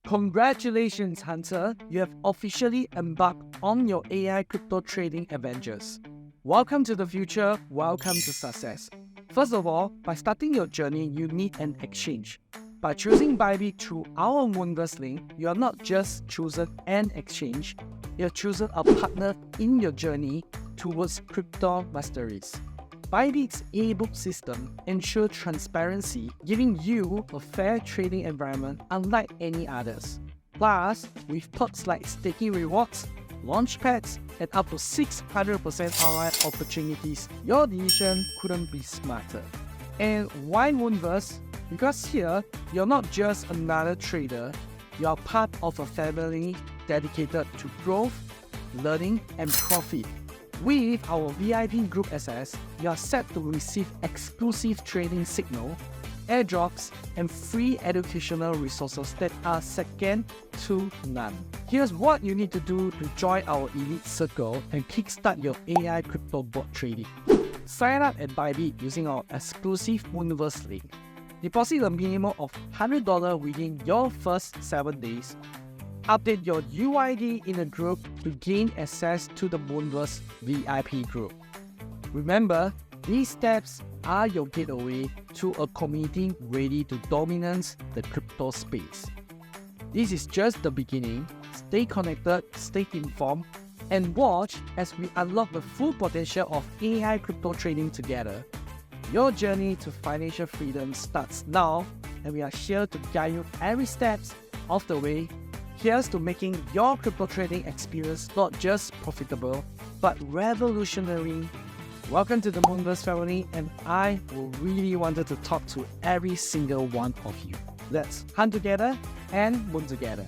Congratulations, Hunter! You have officially embarked on your AI crypto trading adventures. Welcome to the future, welcome to success. First of all, by starting your journey, you need an exchange. By choosing Bybit through our Moonverse link, you are not just chosen an exchange, you have chosen a partner in your journey towards crypto masteries. Bybit's A-book system ensures transparency, giving you a fair trading environment unlike any others. Plus, with perks like staking rewards, launchpads, and up to 600% ROI opportunities, your decision couldn't be smarter. And why Moonverse? Because here, you're not just another trader, you're part of a family dedicated to growth, learning, and profit. With our VIP group access, you are set to receive exclusive trading signal, airdrops, and free educational resources that are second to none. Here's what you need to do to join our elite circle and kickstart your AI crypto bot trading. Sign up at Bybit using our exclusive Moonverse link. Deposit a minimum of $100 within your first 7 days. Update your UID in a group to gain access to the Moonverse VIP group. Remember, these steps are your gateway to a community ready to dominate the crypto space. This is just the beginning. Stay connected, stay informed, and watch as we unlock the full potential of AI crypto trading together. Your journey to financial freedom starts now, and we are here to guide you every step of the way. Here's to making your crypto trading experience not just profitable, but revolutionary. Welcome to the Moonverse family, and I really wanted to talk to every single one of you. Let's hunt together and moon together.